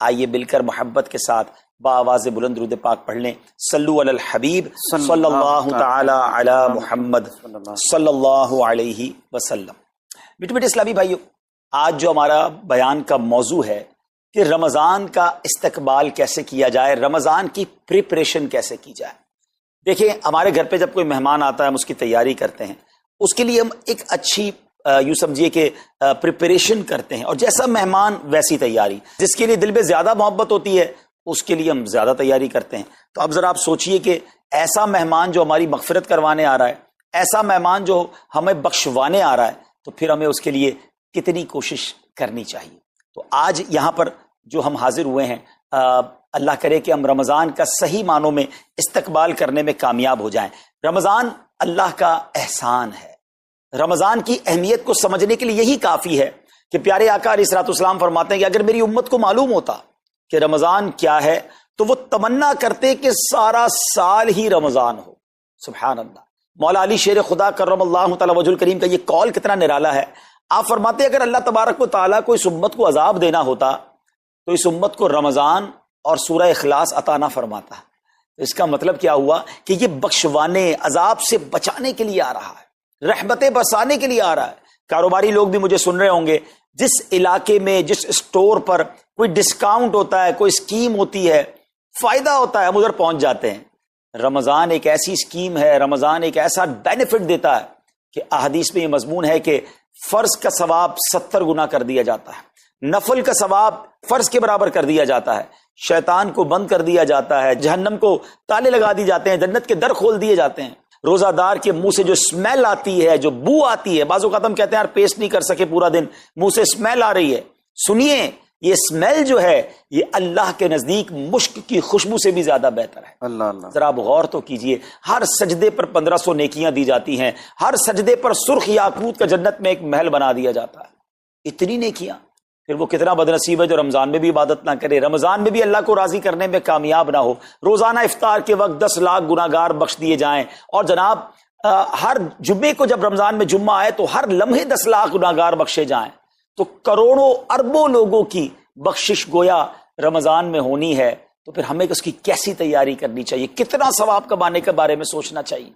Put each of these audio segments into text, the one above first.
آئیے مل کر محبت کے ساتھ بآواز بلند درود پاک پڑھ لیں. صلو علی الحبیب صلی اللہ تعالی علی محمد صلی اللہ علیہ وسلم. میٹھے میٹھے اسلامی بھائیو، آج جو ہمارا بیان کا موضوع ہے کہ رمضان کا استقبال کیسے کیا جائے، رمضان کی پریپریشن کیسے کی جائے. دیکھیں، ہمارے گھر پہ جب کوئی مہمان آتا ہے ہم اس کی تیاری کرتے ہیں، اس کے لیے ہم ایک اچھی یوں سمجھیے کہ پریپریشن کرتے ہیں، اور جیسا مہمان ویسی تیاری. جس کے لیے دل میں زیادہ محبت ہوتی ہے اس کے لیے ہم زیادہ تیاری کرتے ہیں. تو اب ذرا آپ سوچئے کہ ایسا مہمان جو ہماری مغفرت کروانے آ رہا ہے، ایسا مہمان جو ہمیں بخشوانے آ رہا ہے، تو پھر ہمیں اس کے لیے کتنی کوشش کرنی چاہیے. تو آج یہاں پر جو ہم حاضر ہوئے ہیں، اللہ کرے کہ ہم رمضان کا صحیح معنوں میں استقبال کرنے میں کامیاب ہو جائیں. رمضان اللہ کا احسان ہے. رمضان کی اہمیت کو سمجھنے کے لیے یہی کافی ہے کہ پیارے آقا علیہ الصلوۃ والسلام فرماتے ہیں کہ اگر میری امت کو معلوم ہوتا کہ رمضان کیا ہے تو وہ تمنا کرتے کہ سارا سال ہی رمضان ہو. سبحان اللہ. مولا علی شیر خدا کرم اللہ تعالی وجہ الکریم کا یہ قول کتنا نرالا ہے. آپ فرماتے ہیں اگر اللہ تبارک و تعالیٰ کو اس امت کو عذاب دینا ہوتا تو اس امت کو رمضان اور سورہ اخلاص عطا نہ فرماتا. اس کا مطلب کیا ہوا کہ یہ بخشوانے، عذاب سے بچانے کے لیے آ رہا ہے، رحمتیں برسانے کے لیے آ رہا ہے. کاروباری لوگ بھی مجھے سن رہے ہوں گے، جس علاقے میں جس اسٹور پر کوئی ڈسکاؤنٹ ہوتا ہے، کوئی اسکیم ہوتی ہے، فائدہ ہوتا ہے، ہم ادھر پہنچ جاتے ہیں. رمضان ایک ایسی اسکیم ہے، رمضان ایک ایسا بینیفٹ دیتا ہے کہ احادیث میں یہ مضمون ہے کہ فرض کا ثواب 70 گنا کر دیا جاتا ہے، نفل کا ثواب فرض کے برابر کر دیا جاتا ہے، شیطان کو بند کر دیا جاتا ہے، جہنم کو تالے لگا دی جاتے ہیں، جنت کے در کھول دیے جاتے ہیں. روزہ دار کے منہ سے جو اسمیل آتی ہے، جو بو آتی ہے، بعض اوقات ہم کہتے ہیں یار پیسٹ نہیں کر سکے پورا دن، منہ سے اسمیل آ رہی ہے. سنیے، یہ اسمیل جو ہے یہ اللہ کے نزدیک مشک کی خوشبو سے بھی زیادہ بہتر ہے. اللہ اللہ. ذرا آپ غور تو کیجئے، ہر سجدے پر 1500 نیکیاں دی جاتی ہیں، ہر سجدے پر سرخ یاقوت کا جنت میں ایک محل بنا دیا جاتا ہے. اتنی نیکیاں، پھر وہ کتنا بدنصیب ہے جو رمضان میں بھی عبادت نہ کرے، رمضان میں بھی اللہ کو راضی کرنے میں کامیاب نہ ہو. روزانہ افطار کے وقت 10 لاکھ گناہگار بخش دیے جائیں، اور جناب ہر جمعے کو جب رمضان میں جمعہ آئے تو ہر لمحے 10 لاکھ گناہگار بخشے جائیں، تو کروڑوں اربوں لوگوں کی بخشش گویا رمضان میں ہونی ہے. تو پھر ہمیں اس کی کیسی تیاری کرنی چاہیے، کتنا ثواب کمانے کے بارے میں سوچنا چاہیے.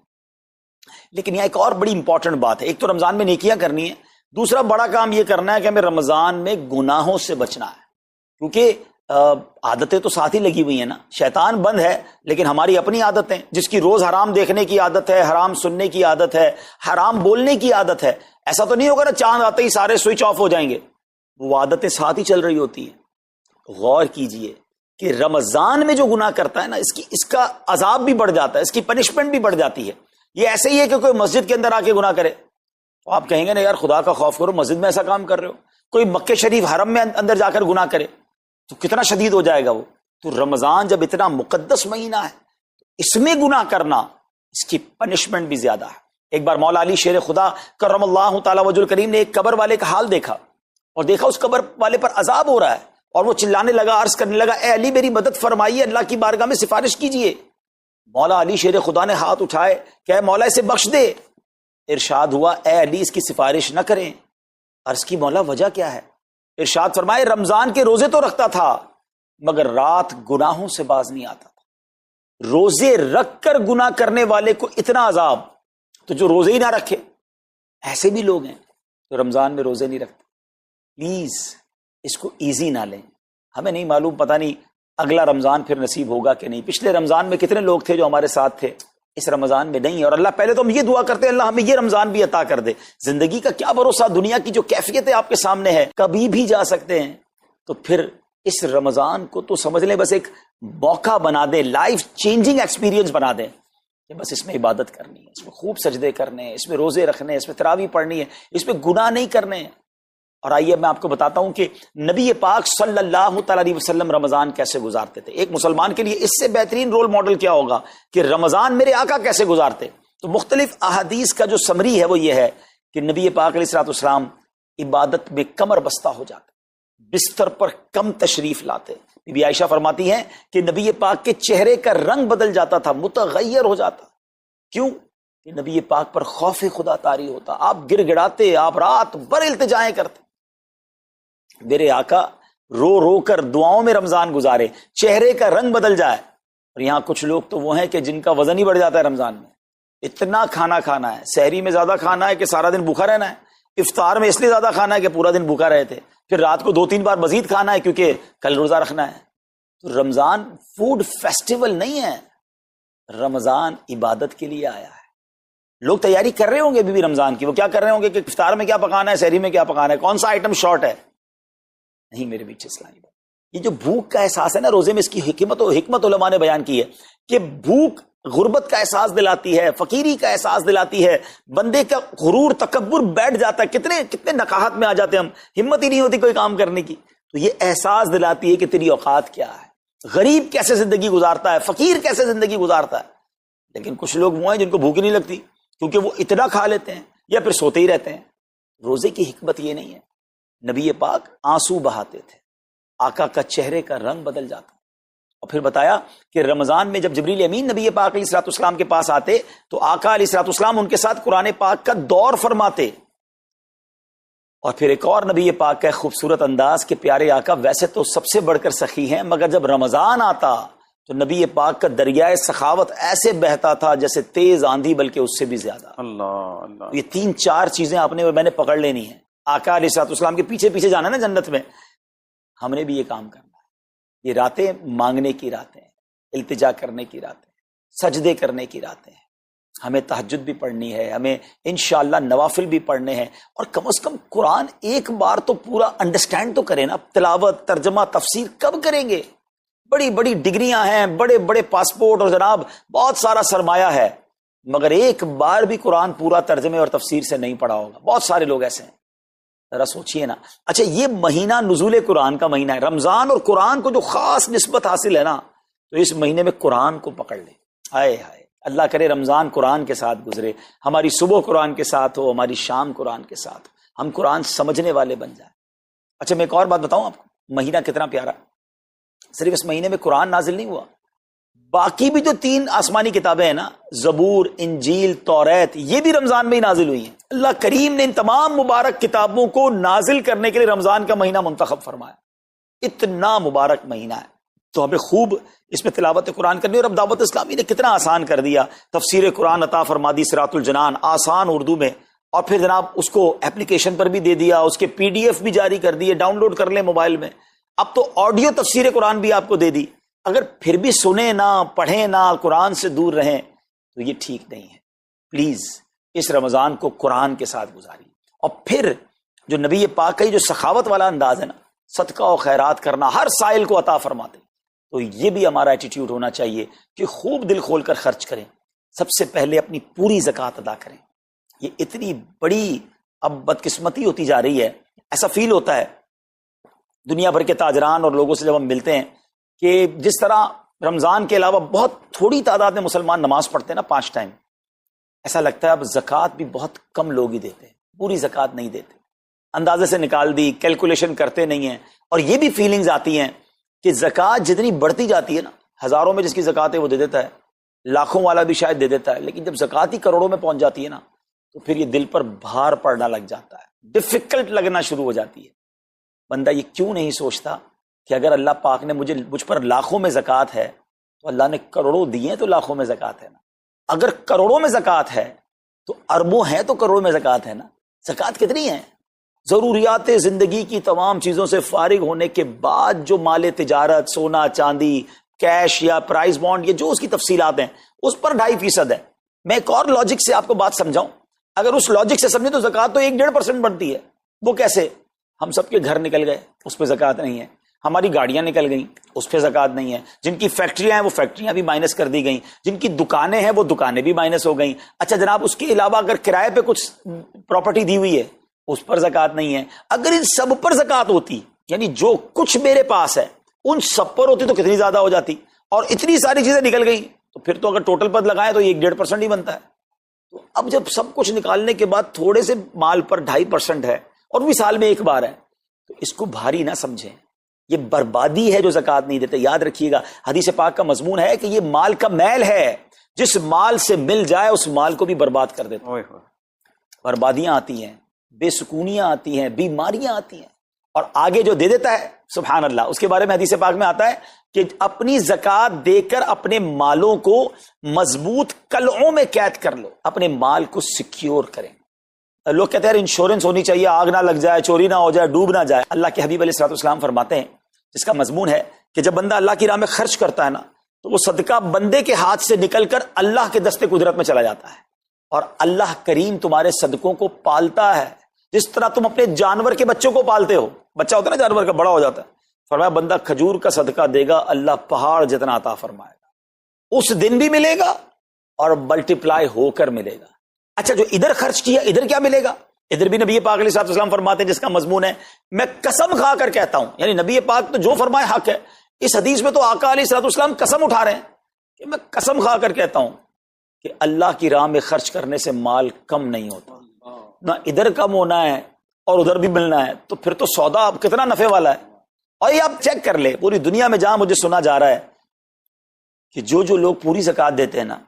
لیکن یہاں ایک اور بڑی امپورٹنٹ بات ہے. ایک تو رمضان میں نیکیاں کرنی ہے، دوسرا بڑا کام یہ کرنا ہے کہ ہمیں رمضان میں گناہوں سے بچنا ہے. کیونکہ عادتیں تو ساتھ ہی لگی ہوئی ہیں نا، شیطان بند ہے لیکن ہماری اپنی عادتیں، جس کی روز حرام دیکھنے کی عادت ہے، حرام سننے کی عادت ہے، حرام بولنے کی عادت ہے. ایسا تو نہیں ہوگا نا چاند آتے ہی سارے سوئچ آف ہو جائیں گے، وہ عادتیں ساتھ ہی چل رہی ہوتی ہیں. غور کیجئے کہ رمضان میں جو گناہ کرتا ہے نا، اس کا عذاب بھی بڑھ جاتا ہے، اس کی پنشمنٹ بھی بڑھ جاتی ہے. یہ ایسے ہی ہے کہ کوئی مسجد کے اندر آ کے گناہ کرے تو آپ کہیں گے نا یار خدا کا خوف کرو، مسجد میں ایسا کام کر رہے ہو. کوئی مکہ شریف حرم میں اندر جا کر گناہ کرے تو کتنا شدید ہو جائے گا وہ. تو رمضان جب اتنا مقدس مہینہ ہے، اس میں گناہ کرنا، اس کی پنشمنٹ بھی زیادہ ہے. ایک بار مولا علی شیر خدا کرم اللہ تعالی وجہ الکریم نے ایک قبر والے کا حال دیکھا، اور دیکھا اس قبر والے پر عذاب ہو رہا ہے، اور وہ چلانے لگا، عرض کرنے لگا اے علی میری مدد فرمائیے، اللہ کی بارگاہ میں سفارش کیجئے. مولا علی شیر خدا نے ہاتھ اٹھائے کہ اے مولا اسے بخش دے. ارشاد ہوا اے علی اس کی سفارش نہ کریں. عرض کی مولا وجہ کیا ہے؟ ارشاد فرمائے رمضان کے روزے تو رکھتا تھا مگر رات گناہوں سے باز نہیں آتا تھا. روزے رکھ کر گناہ کرنے والے کو اتنا عذاب، تو جو روزے ہی نہ رکھے، ایسے بھی لوگ ہیں جو رمضان میں روزے نہیں رکھتے. پلیز اس کو ایزی نہ لیں. ہمیں نہیں معلوم، پتہ نہیں اگلا رمضان پھر نصیب ہوگا کہ نہیں. پچھلے رمضان میں کتنے لوگ تھے جو ہمارے ساتھ تھے، اس رمضان میں نہیں. اور اللہ پہلے تو ہم یہ دعا کرتے ہیں اللہ ہمیں یہ رمضان بھی عطا کر دے. زندگی کا کیا بھروسہ، دنیا کی جو کیفیت ہے آپ کے سامنے ہے، کبھی بھی جا سکتے ہیں. تو پھر اس رمضان کو تو سمجھ لیں بس ایک موقع بنا دیں، لائف چینجنگ ایکسپیرینس بنا دیں کہ بس اس میں عبادت کرنی ہے، اس میں خوب سجدے کرنے ہیں، اس میں روزے رکھنے ہیں، اس میں تراویح پڑھنی ہے، اس میں گناہ نہیں کرنے ہیں. اور آئیے میں آپ کو بتاتا ہوں کہ نبی پاک صلی اللہ تعالی علیہ وسلم رمضان کیسے گزارتے تھے. ایک مسلمان کے لیے اس سے بہترین رول ماڈل کیا ہوگا کہ رمضان میرے آقا کیسے گزارتے. تو مختلف احادیث کا جو سمری ہے وہ یہ ہے کہ نبی پاک علیہ الصلوۃ والسلام عبادت میں کمر بستہ ہو جاتے، بستر پر کم تشریف لاتے. بی بی عائشہ فرماتی ہیں کہ نبی پاک کے چہرے کا رنگ بدل جاتا تھا، متغیر ہو جاتا. کیوں؟ کہ نبی پاک پر خوف خدا طاری ہوتا. آپ گر گڑاتے، آپ رات بھر التجائیں کرتے. میرے آقا رو رو کر دعاؤں میں رمضان گزارے، چہرے کا رنگ بدل جائے. اور یہاں کچھ لوگ تو وہ ہیں کہ جن کا وزن ہی بڑھ جاتا ہے رمضان میں. اتنا کھانا کھانا ہے، سحری میں زیادہ کھانا ہے کہ سارا دن بھوکا رہنا ہے، افطار میں اس لیے زیادہ کھانا ہے کہ پورا دن بھوکا رہے تھے، پھر رات کو 2-3 بار مزید کھانا ہے کیونکہ کل روزہ رکھنا ہے. تو رمضان فوڈ فیسٹیول نہیں ہے، رمضان عبادت کے لیے آیا ہے. لوگ تیاری کر رہے ہوں گے ابھی بھی رمضان کی، وہ کیا کر رہے ہوں گے کہ افطار میں کیا پکانا ہے، سحری میں کیا پکانا ہے، کون سا آئٹم شارٹ ہے. نہیں میرے بیچ اسلامی بات، یہ جو بھوک کا احساس ہے نا روزے میں، اس کی حکمت علماء نے بیان کی ہے کہ بھوک غربت کا احساس دلاتی ہے، فقیری کا احساس دلاتی ہے، بندے کا غرور تکبر بیٹھ جاتا ہے، کتنے نقاہت میں آ جاتے ہیں ہم، ہمت ہی نہیں ہوتی کوئی کام کرنے کی. تو یہ احساس دلاتی ہے کہ تیری اوقات کیا ہے، غریب کیسے زندگی گزارتا ہے، فقیر کیسے زندگی گزارتا ہے. لیکن کچھ لوگ وہ ہیں جن کو بھوک ہی نہیں لگتی کیونکہ وہ اتنا کھا لیتے ہیں یا پھر سوتے ہی رہتے ہیں. روزے کی حکمت یہ نہیں ہے. نبی پاک آنسو بہاتے تھے، آقا کا چہرے کا رنگ بدل جاتا. اور پھر بتایا کہ رمضان میں جب جبریل امین نبی پاک علیہ الصلوۃ والسلام کے پاس آتے تو آقا علیہ الصلوۃ والسلام ان کے ساتھ قرآن پاک کا دور فرماتے. اور پھر ایک اور نبی پاک کا خوبصورت انداز کہ پیارے آقا ویسے تو سب سے بڑھ کر سخی ہیں، مگر جب رمضان آتا تو نبی پاک کا دریائے سخاوت ایسے بہتا تھا جیسے تیز آندھی، بلکہ اس سے بھی زیادہ. اللہ، یہ 3-4 چیزیں آپ نے میں نے پکڑ لینی ہیں. آقا علیہ الصلوۃ والسلام کے پیچھے پیچھے جانا نا جنت میں. ہم نے بھی یہ کام کرنا ہے. یہ راتیں مانگنے کی راتیں ہیں، التجا کرنے کی راتیں، سجدے کرنے کی راتیں ہیں. ہمیں تہجد بھی پڑھنی ہے، ہمیں انشاءاللہ نوافل بھی پڑھنے ہیں، اور کم از کم قرآن ایک بار تو پورا انڈرسٹینڈ تو کریں نا. تلاوت، ترجمہ، تفسیر کب کریں گے؟ بڑی بڑی ڈگریاں ہیں، بڑے بڑے پاسپورٹ اور جناب بہت سارا سرمایہ ہے، مگر ایک بار بھی قرآن پورا ترجمے اور تفسیر سے نہیں پڑھا ہوگا. بہت سارے لوگ ایسے ہیں. ذرا سوچئے نا. اچھا یہ مہینہ نزول قرآن کا مہینہ ہے، رمضان اور قرآن کو جو خاص نسبت حاصل ہے نا، تو اس مہینے میں قرآن کو پکڑ لیں. ہائے ہائے، اللہ کرے رمضان قرآن کے ساتھ گزرے، ہماری صبح قرآن کے ساتھ ہو، ہماری شام قرآن کے ساتھ ہو، ہم قرآن سمجھنے والے بن جائیں. اچھا میں ایک اور بات بتاؤں آپ کو، مہینہ کتنا پیارا. صرف اس مہینے میں قرآن نازل نہیں ہوا، باقی بھی جو 3 آسمانی کتابیں ہیں نا، زبور، انجیل، توریت، یہ بھی رمضان میں ہی نازل ہوئی ہیں. اللہ کریم نے ان تمام مبارک کتابوں کو نازل کرنے کے لیے رمضان کا مہینہ منتخب فرمایا. اتنا مبارک مہینہ ہے تو ہمیں خوب اس میں تلاوت قرآن کرنی. اور اب دعوت اسلامی نے کتنا آسان کر دیا، تفسیر قرآن عطا فرما دی صراط الجنان آسان اردو میں، اور پھر جناب اس کو اپلیکیشن پر بھی دے دیا، اس کے PDF بھی جاری کر دیے، ڈاؤن لوڈ کر لیں موبائل میں. اب تو آڈیو تفسیر قرآن بھی آپ کو دے دی. اگر پھر بھی سنیں نہ، پڑھیں نہ، قرآن سے دور رہیں تو یہ ٹھیک نہیں ہے. پلیز اس رمضان کو قرآن کے ساتھ گزاری. اور پھر جو نبی پاک کا جو سخاوت والا انداز ہے نا، صدقہ و خیرات کرنا، ہر سائل کو عطا فرماتے، تو یہ بھی ہمارا ایٹیٹیوڈ ہونا چاہیے کہ خوب دل کھول کر خرچ کریں. سب سے پہلے اپنی پوری زکوٰۃ ادا کریں. یہ اتنی بڑی اب بدقسمتی ہوتی جا رہی ہے. ایسا فیل ہوتا ہے دنیا بھر کے تاجران اور لوگوں سے جب ہم ملتے ہیں کہ جس طرح رمضان کے علاوہ بہت تھوڑی تعداد میں مسلمان نماز پڑھتے ہیں نا 5 ٹائم، ایسا لگتا ہے اب زکوٰۃ بھی بہت کم لوگ ہی دیتے ہیں، پوری زکوٰۃ نہیں دیتے، اندازے سے نکال دی، کیلکولیشن کرتے نہیں ہیں. اور یہ بھی فیلنگز آتی ہیں کہ زکوٰۃ جتنی بڑھتی جاتی ہے نا، ہزاروں میں جس کی زکوٰۃ ہے وہ دے دیتا ہے، لاکھوں والا بھی شاید دے دیتا ہے، لیکن جب زکوٰۃ ہی کروڑوں میں پہنچ جاتی ہے نا، تو پھر یہ دل پر بھار پڑنا لگ جاتا ہے، ڈیفیکلٹ لگنا شروع ہو جاتی ہے. بندہ یہ کیوں نہیں سوچتا کہ اگر اللہ پاک نے مجھ پر لاکھوں میں زکوٰۃ ہے تو اللہ نے کروڑوں دیے تو لاکھوں میں زکوٰۃ ہے نا. اگر کروڑوں میں زکوٰۃ ہے تو اربوں ہیں تو کروڑوں میں زکوٰۃ ہے نا. زکوٰۃ کتنی ہے؟ ضروریات زندگی کی تمام چیزوں سے فارغ ہونے کے بعد جو مال تجارت، سونا چاندی، کیش یا پرائز بانڈ، یہ جو اس کی تفصیلات ہیں، اس پر 2.5% ہے. میں ایک اور لاجک سے آپ کو بات سمجھاؤں. اگر اس لاجک سے سمجھیں تو زکوٰۃ تو 1-1.5% بنتی ہے. وہ کیسے؟ ہم سب کے گھر نکل گئے، اس پہ زکوٰۃ نہیں ہے. ہماری گاڑیاں نکل گئیں، اس پہ زکوٰۃ نہیں ہے. جن کی فیکٹریاں ہیں وہ فیکٹریاں بھی مائنس کر دی گئیں، جن کی دکانیں ہیں وہ دکانیں بھی مائنس ہو گئیں. اچھا جناب اس کے علاوہ اگر کرائے پہ کچھ پراپرٹی دی ہوئی ہے اس پر زکوٰۃ نہیں ہے. اگر ان سب پر زکوٰۃ ہوتی، یعنی جو کچھ میرے پاس ہے ان سب پر ہوتی تو کتنی زیادہ ہو جاتی. اور اتنی ساری چیزیں نکل گئیں تو پھر تو اگر ٹوٹل پر لگائیں تو 1-1.5% ہی بنتا ہے. تو اب جب سب کچھ نکالنے کے بعد تھوڑے سے مال پر 2.5% ہے اور بھی سال میں ایک بار ہے، تو اس کو بھاری نہ سمجھیں. یہ بربادی ہے جو زکوٰۃ نہیں دیتے. یاد رکھیے گا حدیث پاک کا مضمون ہے کہ یہ مال کا میل ہے، جس مال سے مل جائے اس مال کو بھی برباد کر دیتا ہے. بربادیاں آتی ہیں، بے سکونیاں آتی ہیں، بیماریاں آتی ہیں. اور آگے جو دے دیتا ہے سبحان اللہ، اس کے بارے میں حدیث پاک میں آتا ہے کہ اپنی زکوٰۃ دے کر اپنے مالوں کو مضبوط قلعوں میں قید کر لو، اپنے مال کو سیکیور کریں۔ لوگ کہتے ہیں انشورنس ہونی چاہیے، آگ نہ لگ جائے، چوری نہ ہو جائے، ڈوب نہ جائے۔ اللہ کے حبیب علیہ الصلوۃ والسلام فرماتے ہیں، جس کا مضمون ہے کہ جب بندہ اللہ کی راہ میں خرچ کرتا ہے نا، تو وہ صدقہ بندے کے ہاتھ سے نکل کر اللہ کے دستے قدرت میں چلا جاتا ہے، اور اللہ کریم تمہارے صدقوں کو پالتا ہے جس طرح تم اپنے جانور کے بچوں کو پالتے ہو۔ بچہ ہوتا ہے نا جانور کا، بڑا ہو جاتا ہے، فرمایا بندہ کھجور کا صدقہ دے گا، اللہ پہاڑ جتنا عطا فرمائے گا، اس دن بھی ملے گا اور ملٹیپلائی ہو کر ملے گا۔ اچھا، جو ادھر خرچ کیا ادھر کیا ملے گا؟ ادھر بھی نبی پاک علیہ الصلوۃ والسلام فرماتے ہیں، جس کا مضمون ہے میں قسم کھا کر کہتا ہوں، یعنی نبی پاک تو جو فرمائے حق ہے۔ اس حدیث میں تو آقا علیہ الصلوۃ والسلام قسم اٹھا رہے ہیں کہ میں قسم کھا کر کہتا ہوں کہ اللہ کی راہ میں خرچ کرنے سے مال کم نہیں ہوتا، نہ ادھر کم ہونا ہے اور ادھر بھی ملنا ہے، تو پھر تو سودا اب کتنا نفع والا ہے۔ اور یہ آپ چیک کر لیں، پوری دنیا میں جہاں مجھے سنا جا رہا ہے کہ جو لوگ پوری زکوٰۃ دیتے ہیں نا،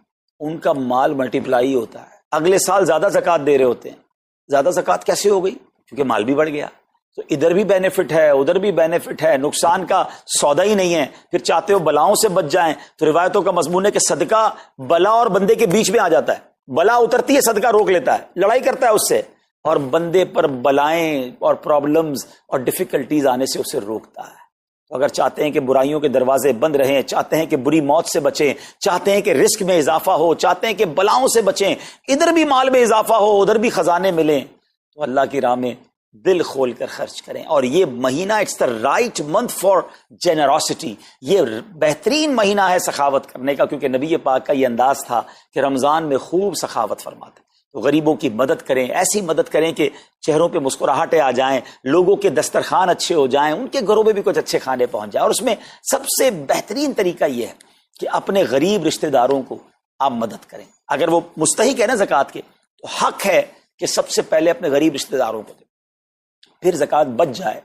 ان کا مال ملٹیپلائی ہوتا ہے، اگلے سال زیادہ زکوٰۃ دے رہے ہوتے ہیں۔ زیادہ زکوٰۃ کیسے ہو گئی؟ کیونکہ مال بھی بڑھ گیا، تو ادھر بھی بینیفٹ ہے ادھر بھی بینیفٹ ہے، نقصان کا سودا ہی نہیں ہے۔ پھر چاہتے ہو بلاؤں سے بچ جائیں، تو روایتوں کا مضمون ہے کہ صدقہ بلا اور بندے کے بیچ میں آ جاتا ہے، بلا اترتی ہے صدقہ روک لیتا ہے، لڑائی کرتا ہے اس سے، اور بندے پر بلائیں اور پرابلمز اور ڈیفیکلٹیز آنے سے اسے روکتا ہے۔ تو اگر چاہتے ہیں کہ برائیوں کے دروازے بند رہیں، چاہتے ہیں کہ بری موت سے بچیں، چاہتے ہیں کہ رزق میں اضافہ ہو، چاہتے ہیں کہ بلاؤں سے بچیں، ادھر بھی مال میں اضافہ ہو ادھر بھی خزانے ملیں، تو اللہ کی راہ میں دل کھول کر خرچ کریں۔ اور یہ مہینہ it's the right month for generosity, یہ بہترین مہینہ ہے سخاوت کرنے کا، کیونکہ نبی پاک کا یہ انداز تھا کہ رمضان میں خوب سخاوت فرماتے۔ تو غریبوں کی مدد کریں، ایسی مدد کریں کہ چہروں پہ مسکراہٹیں آ جائیں، لوگوں کے دسترخوان اچھے ہو جائیں، ان کے گھروں میں بھی کچھ اچھے کھانے پہنچ جائیں۔ اور اس میں سب سے بہترین طریقہ یہ ہے کہ اپنے غریب رشتہ داروں کو آپ مدد کریں۔ اگر وہ مستحق ہے نا زکوٰۃ کے، تو حق ہے کہ سب سے پہلے اپنے غریب رشتہ داروں کو دیں، پھر زکوٰۃ بچ جائے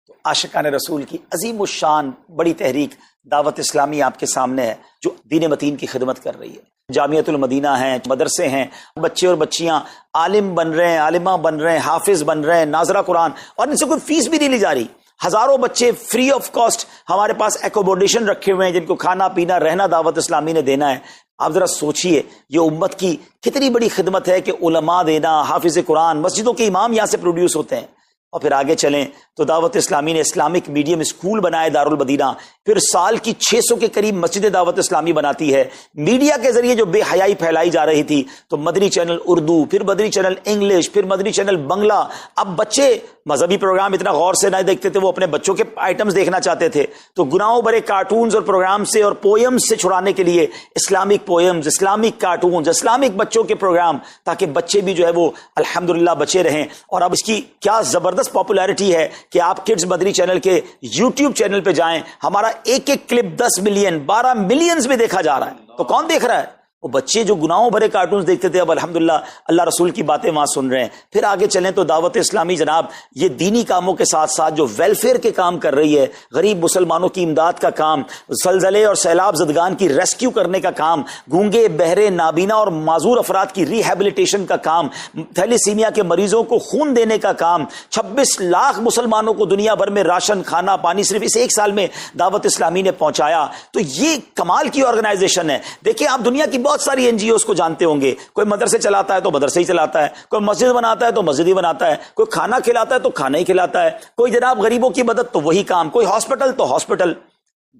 تو عاشقان رسول کی عظیم الشان بڑی تحریک دعوت اسلامی آپ کے سامنے ہے، جو دین متین کی خدمت کر رہی ہے۔ جامعۃ المدینہ ہیں، مدرسے ہیں، بچے اور بچیاں عالم بن رہے ہیں، عالمہ بن رہے ہیں، حافظ بن رہے ہیں، ناظرہ قرآن، اور ان سے کوئی فیس بھی نہیں لی جا رہی۔ ہزاروں بچے فری آف کاسٹ ہمارے پاس ایکوموڈیشن رکھے ہوئے ہیں، جن کو کھانا پینا رہنا دعوت اسلامی نے دینا ہے۔ آپ ذرا سوچئے یہ امت کی کتنی بڑی خدمت ہے کہ علماء دینا، حافظ قرآن، مسجدوں کے امام یہاں سے پروڈیوس ہوتے ہیں۔ اور پھر آگے چلیں تو دعوت اسلامی نے اسلامک میڈیم اسکول بنائے دارالمدینہ، پھر سال کی 600 کے قریب مسجد دعوت اسلامی بناتی ہے۔ میڈیا کے ذریعے جو بے حیائی پھیلائی جا رہی تھی، تو مدنی چینل اردو، پھر مدنی چینل انگلش، پھر مدنی چینل بنگلہ۔ اب بچے مذہبی پروگرام اتنا غور سے نہیں دیکھتے تھے، وہ اپنے بچوں کے آئٹمز دیکھنا چاہتے تھے، تو گناہوں بھرے کارٹونز اور پروگرام سے اور پوئمز سے چھڑانے کے لیے Islamic poems, Islamic cartoons, Islamic بچوں کے پروگرام، تاکہ بچے بھی جو ہے وہ الحمدللہ بچے رہیں۔ اور اب اس کی کیا زبردست پاپولیرٹی ہے کہ آپ کڈز مدنی چینل کے یوٹیوب چینل پہ جائیں، ہمارا ایک ایک کلپ 10 ملین 12 ملینز میں دیکھا جا رہا ہے۔ تو کون دیکھ رہا ہے؟ وہ بچے جو گناہوں بھرے کارٹونز دیکھتے تھے، اب الحمدللہ اللہ رسول کی باتیں وہاں سن رہے ہیں۔ پھر آگے چلیں تو دعوت اسلامی جناب یہ دینی کاموں کے ساتھ ساتھ جو ویلفیئر کے کام کر رہی ہے، غریب مسلمانوں کی امداد کا کام، زلزلے اور سیلاب زدگان کی ریسکیو کرنے کا کام، گونگے بہرے نابینا اور معذور افراد کی ریہیبلیٹیشن کا کام، تھیلیسیمیا کے مریضوں کو خون دینے کا کام، 26 لاکھ مسلمانوں کو دنیا بھر میں راشن کھانا پانی صرف اس ایک سال میں دعوت اسلامی نے پہنچایا۔ تو یہ کمال کی آرگنائزیشن ہے۔ دیکھیں آپ دنیا کی بہت ساری این جی اوز کو جانتے ہوں گے، کوئی مدرسے چلاتا ہے تو مدرسے ہی چلاتا ہے، کوئی مسجد بناتا ہے تو مسجد ہی بناتا ہے، کوئی کھانا کھلاتا ہے تو کھانا ہی کھلاتا ہے، کوئی جناب غریبوں کی مدد تو وہی کام، کوئی ہاسپٹل تو ہاسپٹل۔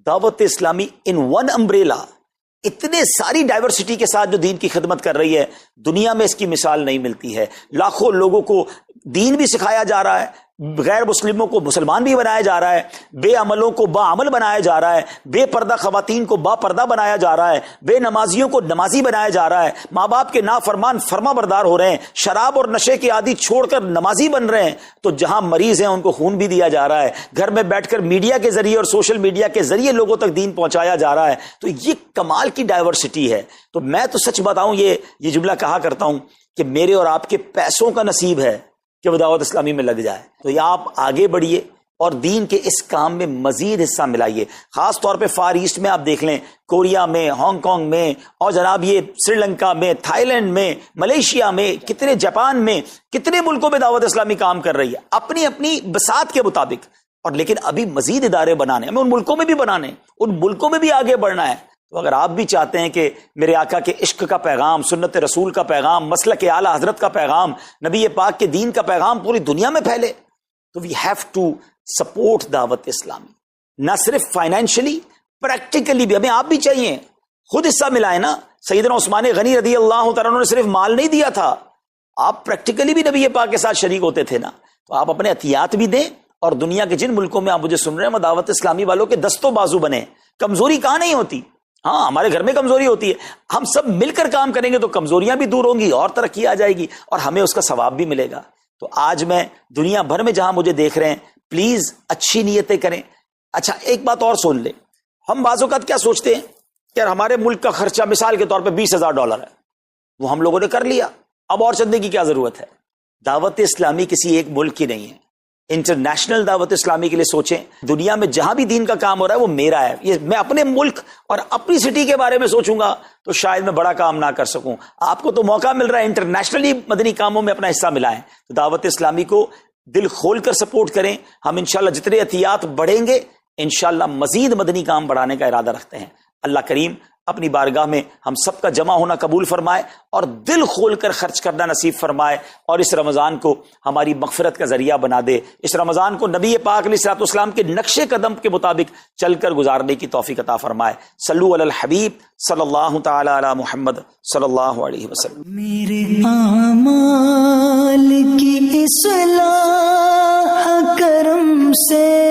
دعوت اسلامی ان ون امبریلا اتنے ساری ڈائیورسٹی کے ساتھ جو دین کی خدمت کر رہی ہے، دنیا میں اس کی مثال نہیں ملتی ہے۔ لاکھوں لوگوں کو دین بھی سکھایا جا رہا ہے، غیر مسلموں کو مسلمان بھی بنایا جا رہا ہے، بے عملوں کو با عمل بنایا جا رہا ہے، بے پردہ خواتین کو با پردہ بنایا جا رہا ہے، بے نمازیوں کو نمازی بنایا جا رہا ہے، ماں باپ کے نافرمان فرما بردار ہو رہے ہیں، شراب اور نشے کے عادی چھوڑ کر نمازی بن رہے ہیں۔ تو جہاں مریض ہیں ان کو خون بھی دیا جا رہا ہے، گھر میں بیٹھ کر میڈیا کے ذریعے اور سوشل میڈیا کے ذریعے لوگوں تک دین پہنچایا جا رہا ہے۔ تو یہ کمال کی ڈائیورسٹی ہے۔ تو میں تو سچ بتاؤں یہ جملہ کہا کرتا ہوں کہ میرے اور آپ کے پیسوں کا نصیب ہے کہ وہ دعوت اسلامی میں لگ جائے۔ تو یہ آپ آگے بڑھیے اور دین کے اس کام میں مزید حصہ ملائیے. خاص طور پہ فار ایسٹ میں آپ دیکھ لیں، کوریا میں، ہانگ کانگ میں، اور جناب یہ سری لنکا میں، تھائی لینڈ میں، ملیشیا میں، کتنے جاپان میں، کتنے ملکوں میں دعوت اسلامی کام کر رہی ہے اپنی اپنی بساط کے مطابق. اور لیکن ابھی مزید ادارے بنانے ہمیں، ان ملکوں میں بھی بنانے، ان ملکوں میں بھی آگے بڑھنا ہے. تو اگر آپ بھی چاہتے ہیں کہ میرے آقا کے عشق کا پیغام، سنت رسول کا پیغام، مسلک اعلی حضرت کا پیغام، نبی پاک کے دین کا پیغام پوری دنیا میں پھیلے، تو وی ہیو ٹو سپورٹ دعوت اسلامی. نہ صرف فائنینشلی، پریکٹیکلی بھی ہمیں آپ بھی چاہیے. خود حصہ ملائیں نا. سیدنا عثمان غنی رضی اللہ تعالیٰ عنہ نے صرف مال نہیں دیا تھا، آپ پریکٹیکلی بھی نبی پاک کے ساتھ شریک ہوتے تھے نا. تو آپ اپنے عطیات بھی دیں، اور دنیا کے جن ملکوں میں آپ مجھے سن رہے ہیں وہ دعوت اسلامی والوں کے دستوں بازو بنے. کمزوری کہاں نہیں ہوتی، ہاں ہمارے گھر میں کمزوری ہوتی ہے، ہم سب مل کر کام کریں گے تو کمزوریاں بھی دور ہوں گی اور ترقی آ جائے گی اور ہمیں اس کا ثواب بھی ملے گا. تو آج میں دنیا بھر میں جہاں مجھے دیکھ رہے ہیں، پلیز اچھی نیتیں کریں. اچھا ایک بات اور سن لیں، ہم بعض اوقات کیا سوچتے ہیں کہ یار ہمارے ملک کا خرچہ مثال کے طور پہ $20,000 ہے، وہ ہم لوگوں نے کر لیا، اب اور چندے کی کیا ضرورت ہے. دعوت اسلامی کسی ایک ملک کی نہیں ہے، انٹرنیشنل دعوت اسلامی کے لیے سوچیں. دنیا میں جہاں بھی دین کا کام ہو رہا ہے وہ میرا ہے. یہ میں اپنے ملک اور اپنی سٹی کے بارے میں سوچوں گا تو شاید میں بڑا کام نہ کر سکوں. آپ کو تو موقع مل رہا ہے انٹرنیشنلی مدنی کاموں میں اپنا حصہ ملائیں. تو دعوت اسلامی کو دل کھول کر سپورٹ کریں. ہم انشاءاللہ جتنے عطیات بڑھیں گے انشاءاللہ مزید مدنی کام بڑھانے کا ارادہ رکھتے ہیں. اللہ کریم اپنی بارگاہ میں ہم سب کا جمع ہونا قبول فرمائے اور دل کھول کر خرچ کرنا نصیب فرمائے، اور اس رمضان کو ہماری مغفرت کا ذریعہ بنا دے. اس رمضان کو نبی پاک علیہ الصلوۃ والسلام کے نقش قدم کے مطابق چل کر گزارنے کی توفیق عطا فرمائے. صلو علی الحبیب صلی اللہ تعالی علی محمد صلی اللہ علیہ وسلم. میرے اعمال کی اصلاح کرم سے